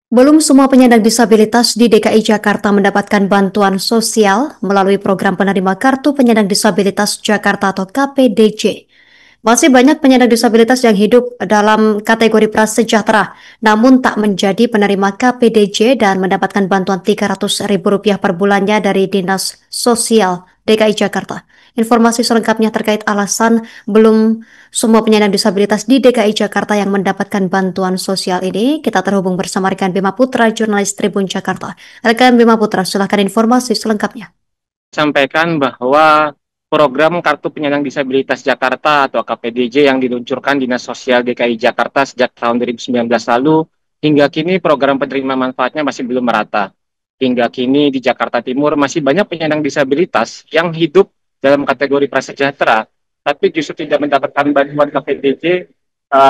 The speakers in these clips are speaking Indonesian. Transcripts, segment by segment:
Belum semua penyandang disabilitas di DKI Jakarta mendapatkan bantuan sosial melalui program penerima Kartu Penyandang Disabilitas Jakarta atau KPDJ. Masih banyak penyandang disabilitas yang hidup dalam kategori prasejahtera, namun tak menjadi penerima KPDJ dan mendapatkan bantuan Rp300.000 per bulannya dari Dinas Sosial DKI Jakarta. Informasi selengkapnya terkait alasan belum semua penyandang disabilitas di DKI Jakarta yang mendapatkan bantuan sosial ini, kita terhubung bersama rekan Bima Putra, jurnalis Tribun Jakarta. Rekan Bima Putra, silakan informasi selengkapnya. Sampaikan bahwa program Kartu Penyandang Disabilitas Jakarta atau KPDJ yang diluncurkan Dinas Sosial DKI Jakarta sejak tahun 2019 lalu, hingga kini program penerima manfaatnya masih belum merata. Hingga kini di Jakarta Timur masih banyak penyandang disabilitas yang hidup dalam kategori prasejahtera, tapi justru tidak mendapatkan bantuan KPDJ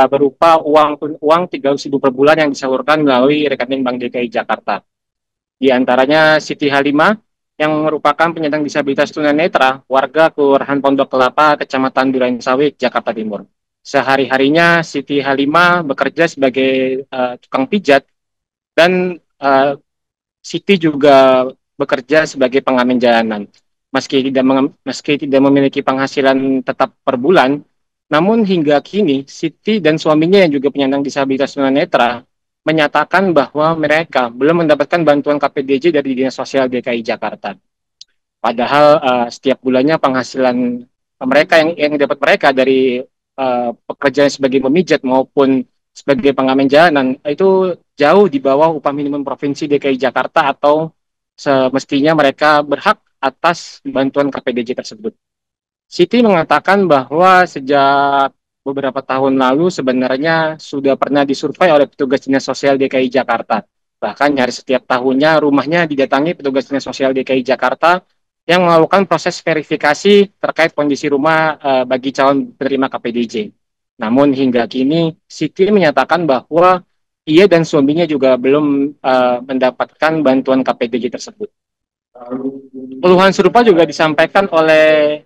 berupa uang 300.000 per bulan yang disalurkan melalui rekening Bank DKI Jakarta. Di antaranya Siti Halimah yang merupakan penyandang disabilitas tunanetra, warga Kelurahan Pondok Kelapa, Kecamatan Durensawit, Jakarta Timur. Sehari-harinya Siti Halimah bekerja sebagai tukang pijat dan Siti juga bekerja sebagai pengamen jalanan. Meski tidak memiliki penghasilan tetap per bulan, namun hingga kini Siti dan suaminya yang juga penyandang disabilitas tunanetra menyatakan bahwa mereka belum mendapatkan bantuan KPDJ dari Dinas Sosial DKI Jakarta. Padahal setiap bulannya penghasilan yang didapat mereka dari pekerjaan sebagai pemijat maupun sebagai pengamen jalanan itu jauh di bawah upah minimum provinsi DKI Jakarta atau semestinya mereka berhak atas bantuan KPDJ tersebut. Siti mengatakan bahwa sejak beberapa tahun lalu sebenarnya sudah pernah disurvei oleh petugas Dinas Sosial DKI Jakarta. Bahkan nyaris setiap tahunnya rumahnya didatangi petugas Dinas Sosial DKI Jakarta yang melakukan proses verifikasi terkait kondisi rumah bagi calon penerima KPDJ. Namun hingga kini Siti menyatakan bahwa ia dan suaminya juga belum mendapatkan bantuan KPDJ tersebut. Keluhan serupa juga disampaikan oleh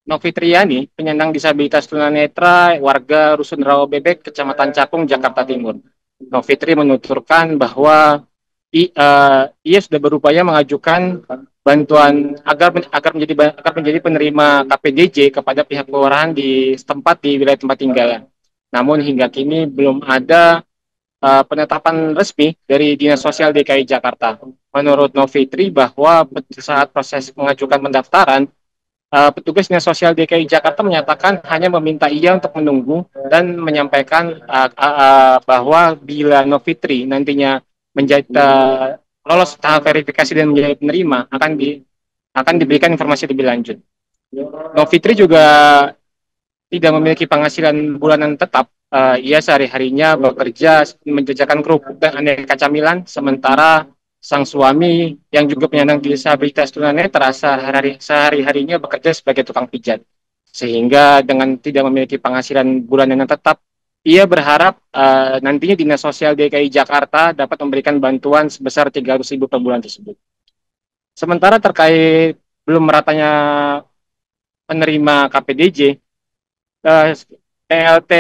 Novitriani, penyandang disabilitas tunanetra, warga Rusun Rawabebek, Kecamatan Cakung, Jakarta Timur. Novitri menuturkan bahwa ia sudah berupaya mengajukan bantuan agar menjadi penerima KPDJ kepada pihak kelurahan di setempat di wilayah tempat tinggal. Namun hingga kini belum ada penetapan resmi dari Dinas Sosial DKI Jakarta. Menurut Novitri bahwa saat proses mengajukan pendaftaran, petugas Dinas Sosial DKI Jakarta menyatakan hanya meminta ia untuk menunggu dan menyampaikan bahwa bila Novitri nantinya menjadi lolos tahap verifikasi dan menjadi penerima akan diberikan informasi lebih lanjut. Novitri juga tidak memiliki penghasilan bulanan tetap. Ia sehari-harinya bekerja menjajakan kerupuk dan aneka camilan, sementara sang suami yang juga penyandang disabilitas tunanetra sehari-harinya bekerja sebagai tukang pijat. Sehingga dengan tidak memiliki penghasilan bulanan yang tetap, ia berharap nantinya Dinas Sosial DKI Jakarta dapat memberikan bantuan sebesar 300.000 per bulan tersebut. Sementara terkait belum meratanya penerima KPDJ, PLT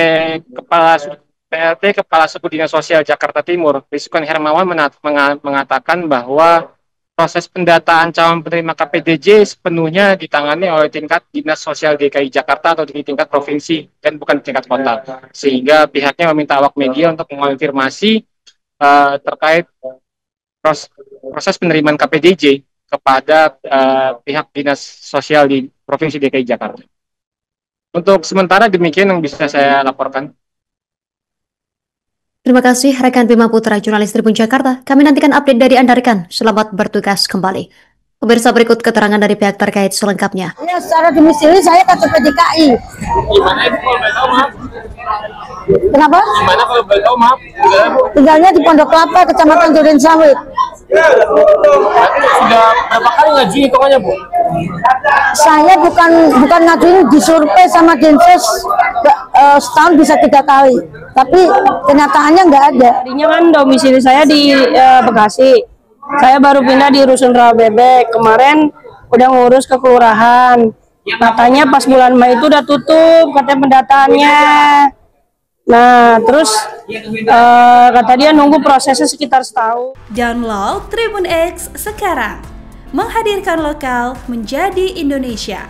Kepala Suku Dinas Sosial Jakarta Timur, Rizwan Hermawan mengatakan bahwa proses pendataan calon penerima KPDJ sepenuhnya ditangani oleh tingkat Dinas Sosial DKI Jakarta atau di tingkat provinsi dan bukan di tingkat kota. Sehingga pihaknya meminta awak media untuk mengonfirmasi terkait proses penerimaan KPDJ kepada pihak Dinas Sosial di Provinsi DKI Jakarta. Untuk sementara demikian yang bisa saya laporkan. Terima kasih rekan Bima Putra, jurnalis Tribun Jakarta. Kami nantikan update dari Anda rekan. Selamat bertugas kembali. Pemirsa, berikut keterangan dari pihak terkait selengkapnya. Ya, secara domisili saya KTP DKI. Gimana itu kalau boleh tahu, maaf? Kenapa? Gimana kalau boleh tahu, maaf? Tinggalnya di Pondok Kelapa, Kecamatan Durensawit. Sudah berapa kali ngaji hitungannya, Bu? Saya bukan ngajuin, disurvei sama Dinsos setahun bisa 3 kali. Tapi kenyataannya nggak ada. Tadinya kan domisili saya di Bekasi. Saya baru pindah di Rusun Rawabebek. Kemarin udah ngurus ke kelurahan. Katanya pas bulan Mei itu udah tutup, katanya pendataannya. Nah, terus kata dia nunggu prosesnya sekitar setahun. Download Tribun X sekarang, menghadirkan lokal menjadi Indonesia.